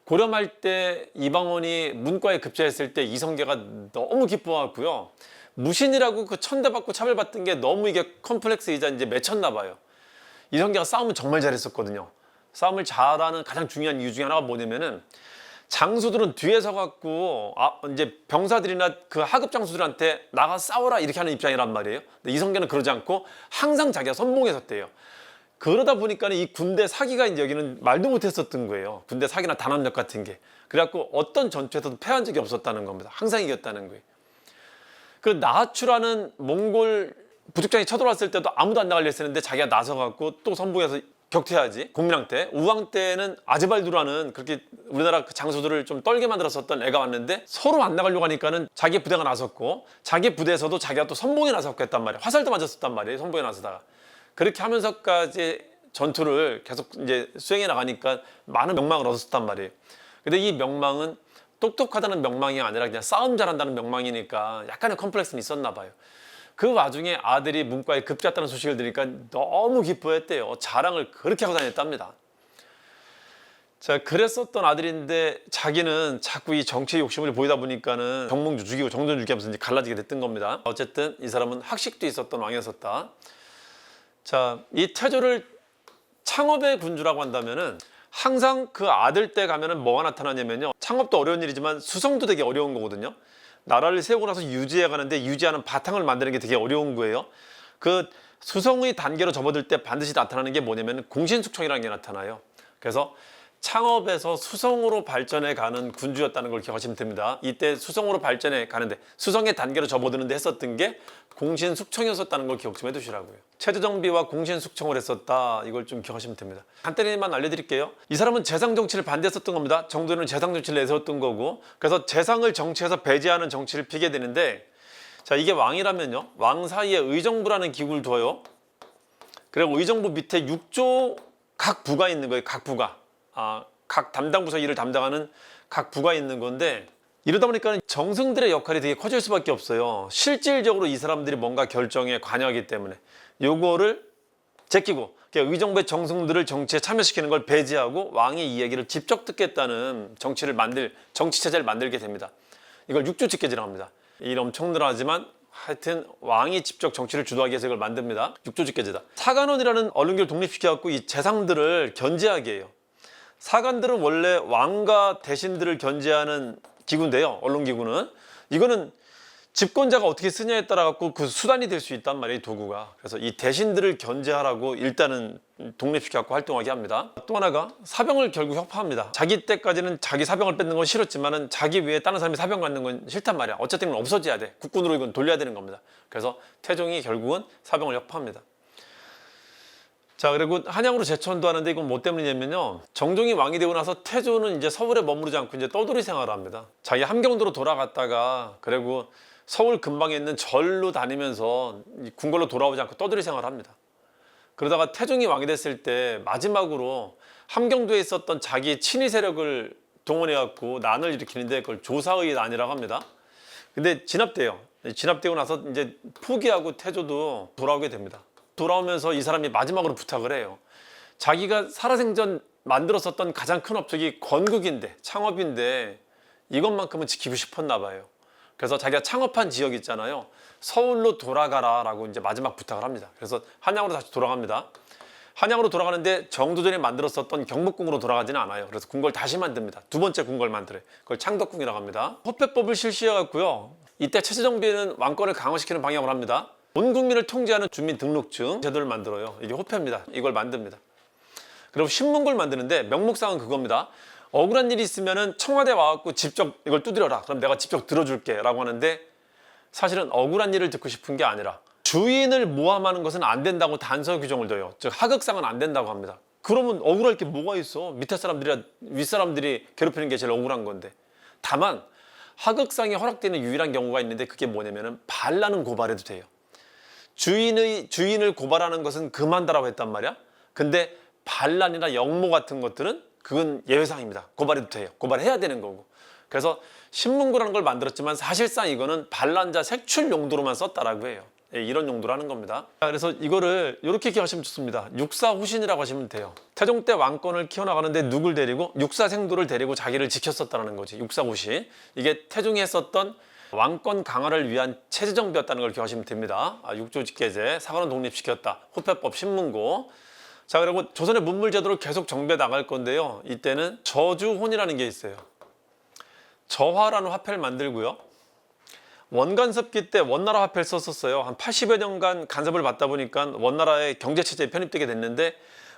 고려말 때 이방원이 문과에 급제했을 때 이성계가 너무 기뻐하고요. 무신이라고 그 천대받고 차별받던 게 너무 이게 컴플렉스이자 이제 맺혔나 봐요. 이성계가 싸움을 정말 잘했었거든요. 싸움을 잘하는 가장 중요한 이유 중에 하나가 뭐냐면은 장수들은 뒤에 서갖고 이제 병사들이나 그 하급 장수들한테 나가 싸워라 이렇게 하는 입장이란 말이에요. 근데 이성계는 그러지 않고 항상 자기가 선봉에 섰대요. 그러다 보니까 이 군대 사기가 이제 여기는 말도 못했었던 거예요. 군대 사기나 단합력 같은 게. 그래갖고 어떤 전투에서도 패한 적이 없었다는 겁니다. 항상 이겼다는 거예요. 그 나하추라는 몽골 부족장이 쳐들어왔을 때도 아무도 안 나가려 했었는데 자기가 나서갖고 또 선봉에서 격퇴하지. 공민왕 때. 우왕 때는 아즈발두라는 그렇게 우리나라 그 장수들을 좀 떨게 만들었었던 애가 왔는데 서로 안 나가려고 하니까는 자기 부대가 나섰고 자기 부대에서도 자기가 또 선봉에 나섰고 했단 말이에요. 화살도 맞았었단 말이에요. 선봉에 나서다가. 그렇게 하면서까지 전투를 계속 이제 수행해 나가니까 많은 명망을 얻었단 말이에요. 근데 이 명망은 똑똑하다는 명망이 아니라 그냥 싸움 잘한다는 명망이니까 약간의 컴플렉스는 있었나 봐요. 그 와중에 아들이 문과에 급제했다는 소식을 들으니까 너무 기뻐했대요. 자랑을 그렇게 하고 다녔답니다. 자, 그랬었던 아들인데 자기는 자꾸 이 정치의 욕심을 보이다 보니까는 정몽주 죽이고 정전 죽이면서 이제 갈라지게 됐던 겁니다. 어쨌든 이 사람은 학식도 있었던 왕이었었다. 자, 이 태조를 창업의 군주라고 한다면은 항상 그 아들 때 가면은 뭐가 나타나냐면요. 창업도 어려운 일이지만 수성도 되게 어려운 거거든요. 나라를 세우고 나서 유지해 가는데 유지하는 바탕을 만드는 게 되게 어려운 거예요. 그 수성의 단계로 접어들 때 반드시 나타나는 게 뭐냐면 공신숙청이라는 게 나타나요. 그래서 창업에서 수성으로 발전해 가는 군주였다는 걸 기억하시면 됩니다. 이때 수성으로 발전해 가는데 수성의 단계로 접어드는데 했었던 게 공신숙청이었다는 걸 기억 좀 해두시라고요. 체제정비와 공신숙청을 했었다. 이걸 좀 기억하시면 됩니다. 간단히만 알려드릴게요. 이 사람은 재상정치를 반대했었던 겁니다. 정도는 재상정치를 내세웠던 거고, 그래서 재상을 정치에서 배제하는 정치를 피게 되는데, 자, 이게 왕이라면요, 왕 사이에 의정부라는 기구를 둬요. 그리고 의정부 밑에 6조 각 부가 있는 거예요. 각 부가. 각 담당 부서 일을 담당하는 각 부가 있는 건데, 이러다 보니까 정승들의 역할이 되게 커질 수밖에 없어요. 실질적으로 이 사람들이 뭔가 결정에 관여하기 때문에 요거를 제끼고 의정부의 정승들을 정치에 참여시키는 걸 배제하고 왕이 이 얘기를 직접 듣겠다는 정치 체제를 만들게 됩니다. 이걸 육조직계제라고 합니다. 일 엄청 늘어나지만 하여튼 왕이 직접 정치를 주도하기 위해서 이걸 만듭니다. 육조직계제다. 사간원이라는 언론계를 독립시켜갖고 이 재상들을 견제하게 해요. 사관들은 원래 왕과 대신들을 견제하는 기구인데요. 언론기구는. 이거는 집권자가 어떻게 쓰냐에 따라 갖고 그 수단이 될 수 있단 말이에요, 이 도구가. 그래서 이 대신들을 견제하라고 일단은 독립시켜 갖고 활동하게 합니다. 또 하나가 사병을 결국 혁파합니다. 자기 때까지는 자기 사병을 뺏는 건 싫었지만은 자기 위에 다른 사람이 사병 갖는 건 싫단 말이야. 어쨌든 없어져야 돼. 국군으로 이건 돌려야 되는 겁니다. 그래서 태종이 결국은 사병을 혁파합니다. 자, 그리고 한양으로 재천도 하는데 이건 뭐 때문이냐면요, 정종이 왕이 되고 나서 태조는 이제 서울에 머무르지 않고 이제 떠돌이 생활을 합니다. 자기 함경도로 돌아갔다가 그리고 서울 근방에 있는 절로 다니면서 궁궐로 돌아오지 않고 떠돌이 생활을 합니다. 그러다가 태종이 왕이 됐을 때 마지막으로 함경도에 있었던 자기 친위 세력을 동원해 갖고 난을 일으키는데 그걸 조사의 난이라고 합니다. 근데 진압돼요. 진압되고 나서 이제 포기하고 태조도 돌아오게 됩니다. 돌아오면서 이 사람이 마지막으로 부탁을 해요. 자기가 살아생전 만들었었던 가장 큰 업적이 건국인데, 창업인데 이것만큼은 지키고 싶었나 봐요. 그래서 자기가 창업한 지역 있잖아요, 서울로 돌아가라 라고 이제 마지막 부탁을 합니다. 그래서 한양으로 다시 돌아갑니다. 한양으로 돌아가는데 정도전에 만들었었던 경복궁으로 돌아가지는 않아요. 그래서 궁궐 다시 만듭니다. 두 번째 궁궐 만들어요. 그걸 창덕궁이라고 합니다. 호패법을 실시해 갖고요, 이때 체제정비에는 왕권을 강화시키는 방향으로 합니다. 온 국민을 통제하는 주민등록증 제도를 만들어요. 이게 호패입니다. 이걸 만듭니다. 그리고 신문고를 만드는데 명목상은 그겁니다. 억울한 일이 있으면은 청와대 와갖고 직접 이걸 두드려라. 그럼 내가 직접 들어줄게 라고 하는데, 사실은 억울한 일을 듣고 싶은 게 아니라 주인을 모함하는 것은 안 된다고 단서 규정을 둬요. 즉 하극상은 안 된다고 합니다. 그러면 억울할 게 뭐가 있어? 밑에 사람들이야 윗사람들이 괴롭히는 게 제일 억울한 건데. 다만 하극상이 허락되는 유일한 경우가 있는데, 그게 뭐냐면은 반란은 고발해도 돼요. 주인을 고발하는 것은 금한다라고 했단 말이야. 근데 반란이나 역모 같은 것들은 그건 예외상입니다. 고발해도 돼요. 고발해야 되는 거고. 그래서 신문고라는 걸 만들었지만 사실상 이거는 반란자 색출 용도로만 썼다라고 해요. 예, 이런 용도로 하는 겁니다. 그래서 이거를 이렇게 기억하시면 좋습니다. 육사후신이라고 하시면 돼요. 태종 때 왕권을 키워나가는데 누굴 데리고? 육사생도를 데리고 자기를 지켰었다는 거지. 육사후신. 이게 태종이 했었던 왕권 강화를 위한 체제정비였다는 걸 기억하시면 됩니다. 육조직계제, 사관원 독립시켰다, 호패법, 신문고. 자, 그리고 조선의 문물제도를 계속 정비해 나갈 건데요, 이때는 저주혼이라는 게 있어요. 저화라는 화폐를 만들고요, 원간섭기 때 원나라 화폐를 썼었어요. 한 80여 년간 간섭을 받다 보니까 원나라의 경제체제에 편입되게 됐는데,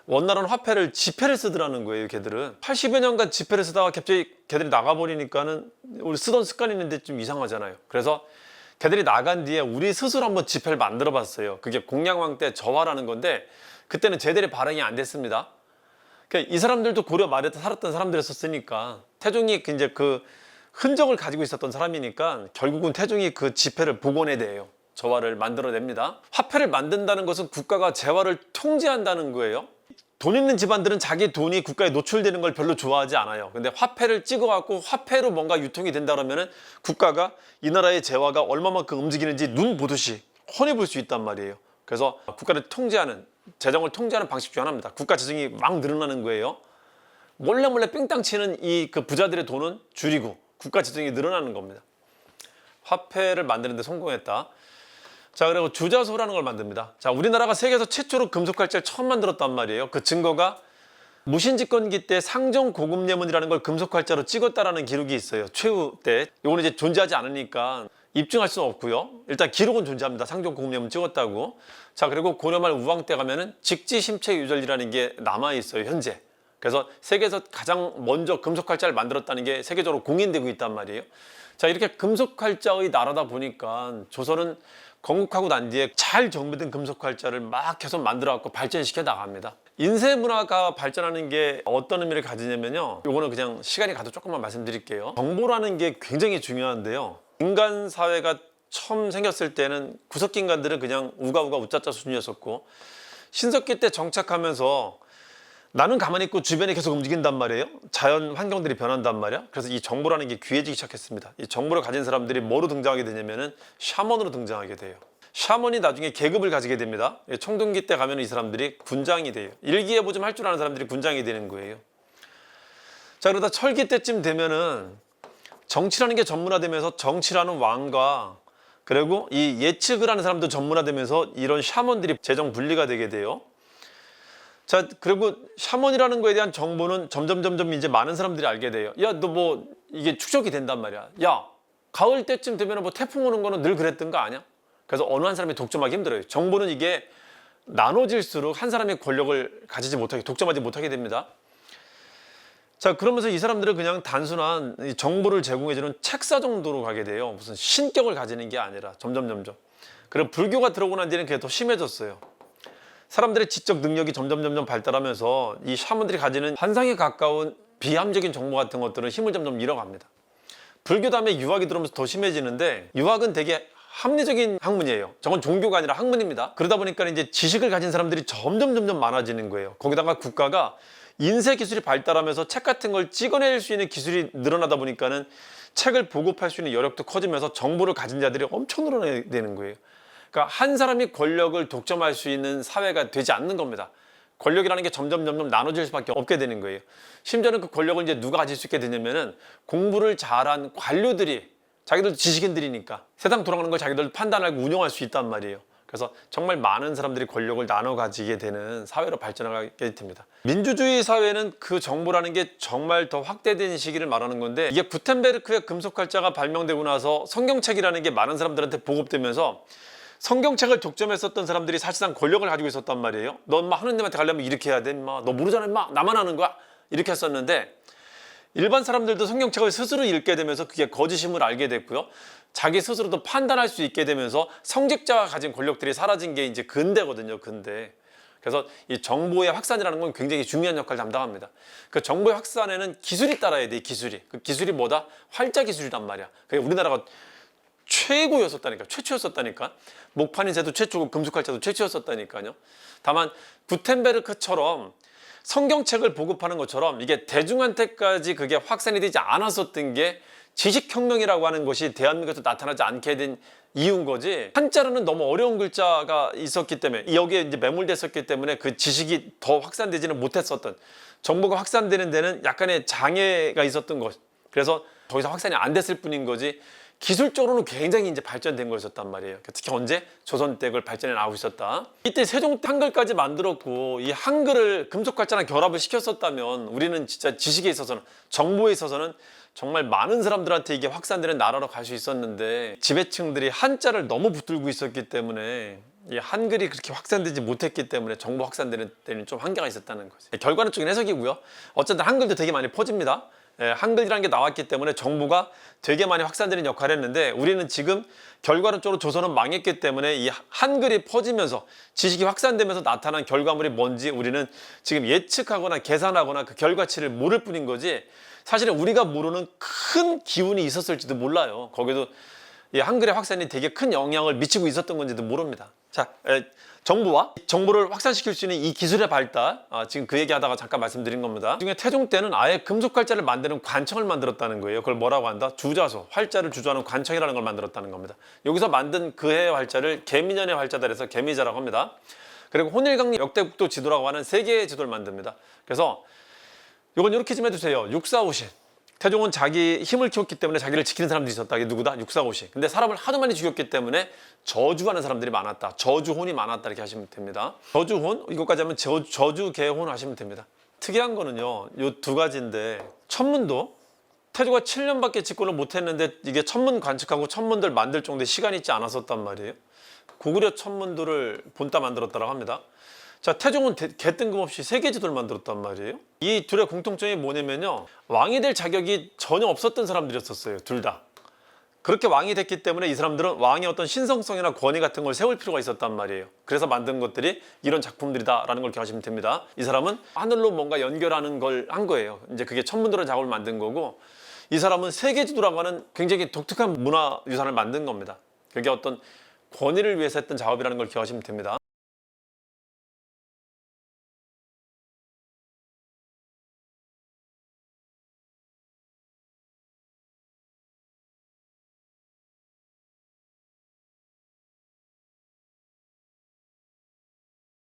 원나라는 화폐를 지폐를 쓰더라는 거예요. 걔들은 80여 년간 지폐를 쓰다가 갑자기 걔들이 나가버리니까는 우리 쓰던 습관이 있는데 좀 이상하잖아요. 그래서 걔들이 나간 뒤에 우리 스스로 한번 지폐를 만들어 봤어요. 그게 공양왕 때 저화라는 건데, 그때는 제대로 발행이 안 됐습니다. 그러니까 이 사람들도 고려 말에 살았던 사람들이었으니까, 태종이 이제 그 흔적을 가지고 있었던 사람이니까 결국은 태종이 그 지폐를 복원해내요. 저화를 만들어냅니다. 화폐를 만든다는 것은 국가가 재화를 통제한다는 거예요. 돈 있는 집안들은 자기 돈이 국가에 노출되는 걸 별로 좋아하지 않아요. 근데 화폐를 찍어갖고 화폐로 뭔가 유통이 된다 그러면은 국가가 이 나라의 재화가 얼마만큼 움직이는지 눈 보듯이 훤히 볼 수 있단 말이에요. 그래서 국가를 통제하는, 재정을 통제하는 방식 중 하나입니다. 국가 재정이 막 늘어나는 거예요. 몰래 삥땅 치는 이 그 부자들의 돈은 줄이고 국가 재정이 늘어나는 겁니다. 화폐를 만드는 데 성공했다. 자, 그리고 주자소라는 걸 만듭니다. 자, 우리나라가 세계에서 최초로 금속칼자를 처음 만들었단 말이에요. 그 증거가 무신집권기 때 상정고급예문이라는 걸 금속칼자로 찍었다라는 기록이 있어요. 최후 때. 이거는 이제 존재하지 않으니까 입증할 수는 없고요. 일단 기록은 존재합니다. 상정고급예문 찍었다고. 자, 그리고 고려말 우왕 때 가면은 직지심체유절이라는 게 남아있어요, 현재. 그래서 세계에서 가장 먼저 금속칼자를 만들었다는 게 세계적으로 공인되고 있단 말이에요. 자, 이렇게 금속칼자의 나라다 보니까 조선은 건국하고 난 뒤에 잘 정비된 금속칼자를 막 계속 만들어갖고 발전시켜 나갑니다. 인쇄문화가 발전하는 게 어떤 의미를 가지냐면요, 요거는 그냥 시간이 가도 조금만 말씀드릴게요. 정보라는 게 굉장히 중요한데요, 인간 사회가 처음 생겼을 때는 구석기 인간들은 그냥 우가우가 우짜짜 수준이었었고, 신석기 때 정착하면서 나는 가만히 있고 주변이 계속 움직인단 말이에요. 자연 환경들이 변한단 말이야. 그래서 이 정보라는 게 귀해지기 시작했습니다. 이 정보를 가진 사람들이 뭐로 등장하게 되냐면은 샤먼으로 등장하게 돼요. 샤먼이 나중에 계급을 가지게 됩니다. 청동기 때 가면 이 사람들이 군장이 돼요. 일기예보 좀 할 줄 아는 사람들이 군장이 되는 거예요. 자, 그러다 철기 때쯤 되면은 정치라는 게 전문화되면서 정치라는 왕과 그리고 이 예측을 하는 사람도 전문화되면서 이런 샤먼들이 재정 분리가 되게 돼요. 자, 그리고 샤먼이라는 거에 대한 정보는 점점 이제 많은 사람들이 알게 돼요. 야, 너 뭐 이게 축적이 된단 말이야. 야, 가을 때쯤 되면 뭐 태풍 오는 거는 늘 그랬던 거 아니야? 그래서 어느 한 사람이 독점하기 힘들어요. 정보는 이게 나눠질수록 한 사람의 권력을 가지지 못하게, 독점하지 못하게 됩니다. 자, 그러면서 이 사람들은 그냥 단순한 이 정보를 제공해주는 책사 정도로 가게 돼요. 무슨 신격을 가지는 게 아니라 점점. 그리고 불교가 들어오고 난 뒤에는 그게 더 심해졌어요. 사람들의 지적 능력이 점점 발달하면서 이 샤먼들이 가지는 환상에 가까운 비함적인 정보 같은 것들은 힘을 점점 잃어갑니다. 불교 다음에 유학이 들어오면서 더 심해지는데, 유학은 되게 합리적인 학문이에요. 저건 종교가 아니라 학문입니다. 그러다 보니까 이제 지식을 가진 사람들이 점점 많아지는 거예요. 거기다가 국가가 인쇄 기술이 발달하면서 책 같은 걸 찍어낼 수 있는 기술이 늘어나다 보니까는 책을 보급할 수 있는 여력도 커지면서 정보를 가진 자들이 엄청 늘어나게 되는 거예요. 그러니까 한 사람이 권력을 독점할 수 있는 사회가 되지 않는 겁니다. 권력이라는 게 점점 나눠질 수밖에 없게 되는 거예요. 심지어는 그 권력을 이제 누가 가질 수 있게 되냐면은 공부를 잘한 관료들이, 자기들도 지식인들이니까 세상 돌아가는 걸 자기들 판단하고 운영할 수 있단 말이에요. 그래서 정말 많은 사람들이 권력을 나눠 가지게 되는 사회로 발전하게 됩니다. 민주주의 사회는 그 정보라는 게 정말 더 확대된 시기를 말하는 건데, 이게 구텐베르크의 금속활자가 발명되고 나서 성경책이라는 게 많은 사람들한테 보급되면서 성경책을 독점했었던 사람들이 사실상 권력을 가지고 있었단 말이에요. 너 인마 하느님한테 가려면 이렇게 해야 돼, 인마. 너 모르잖아, 인마. 나만 하는 거야. 이렇게 했었는데, 일반 사람들도 성경책을 스스로 읽게 되면서 그게 거짓임을 알게 됐고요. 자기 스스로도 판단할 수 있게 되면서 성직자가 가진 권력들이 사라진 게 이제 근대거든요, 근대. 그래서 이 정보의 확산이라는 건 굉장히 중요한 역할을 담당합니다. 그 정보의 확산에는 기술이 따라야 돼, 기술이. 그 기술이 뭐다? 활자 기술이란 말이야. 그게 우리나라가 최고였었다니까, 최초였었다니까. 목판인쇄도 최초고 금속활자도 최초였었다니까요. 다만 구텐베르크처럼 성경책을 보급하는 것처럼 이게 대중한테까지 그게 확산이 되지 않았었던 게 지식혁명이라고 하는 것이 대한민국에서 나타나지 않게 된 이유인 거지. 한자로는 너무 어려운 글자가 있었기 때문에, 여기에 이제 매몰됐었기 때문에 그 지식이 더 확산되지는 못했었던, 정보가 확산되는 데는 약간의 장애가 있었던 것. 그래서 더 이상 확산이 안 됐을 뿐인 거지, 기술적으로는 굉장히 이제 발전된 거였었단 말이에요. 특히 언제? 조선 때 그걸 발전해 나오고 있었다. 이때 세종 때 한글까지 만들었고, 이 한글을 금속활자랑 결합을 시켰었다면 우리는 진짜 지식에 있어서는, 정보에 있어서는 정말 많은 사람들한테 이게 확산되는 나라로 갈 수 있었는데, 지배층들이 한자를 너무 붙들고 있었기 때문에 이 한글이 그렇게 확산되지 못했기 때문에 정보 확산되는 데는 좀 한계가 있었다는 거죠. 결과는 쪽인 해석이고요. 어쨌든 한글도 되게 많이 퍼집니다. 한글이라는 게 나왔기 때문에 정보가 되게 많이 확산되는 역할을 했는데, 우리는 지금 결과론적으로 조선은 망했기 때문에 이 한글이 퍼지면서 지식이 확산되면서 나타난 결과물이 뭔지 우리는 지금 예측하거나 계산하거나 그 결과치를 모를 뿐인 거지, 사실은 우리가 모르는 큰 기운이 있었을지도 몰라요. 거기도 이 한글의 확산이 되게 큰 영향을 미치고 있었던 건지도 모릅니다. 자, 정보와 정보를 확산시킬 수 있는 이 기술의 발달, 지금 그 얘기하다가 잠깐 말씀드린 겁니다. 중에 태종 때는 아예 금속활자를 만드는 관청을 만들었다는 거예요. 그걸 뭐라고 한다? 주자소, 활자를 주조하는 관청이라는 걸 만들었다는 겁니다. 여기서 만든 그해의 활자를 개미년의 활자다 해서 개미자라고 합니다. 그리고 혼일강림 역대국도 지도라고 하는 세 개의 지도를 만듭니다. 그래서 이건 이렇게 좀 해주세요. 육사오신. 태종은 자기 힘을 키웠기 때문에 자기를 지키는 사람들이 있었다. 이게 누구다? 육사오신. 근데 사람을 하도 많이 죽였기 때문에 저주하는 사람들이 많았다. 저주혼이 많았다. 이렇게 하시면 됩니다. 저주혼, 이것까지 하면 저주개혼 하시면 됩니다. 특이한 거는요, 이 두 가지인데, 천문도 태조가 7년밖에 집권을 못했는데 이게 천문 관측하고 천문들 만들 정도의 시간이 있지 않았었단 말이에요. 고구려 천문도를 본따 만들었다고 합니다. 자, 태종은 개 뜬금없이 세계 지도를 만들었단 말이에요. 이 둘의 공통점이 뭐냐면요, 왕이 될 자격이 전혀 없었던 사람들이었어요, 둘 다. 그렇게 왕이 됐기 때문에 이 사람들은 왕의 어떤 신성성이나 권위 같은 걸 세울 필요가 있었단 말이에요. 그래서 만든 것들이 이런 작품들이다라는 걸 기억하시면 됩니다. 이 사람은 하늘로 뭔가 연결하는 걸 한 거예요. 이제 그게 천문도라는 작업을 만든 거고, 이 사람은 세계 지도라고 하는 굉장히 독특한 문화 유산을 만든 겁니다. 그게 어떤 권위를 위해서 했던 작업이라는 걸 기억하시면 됩니다.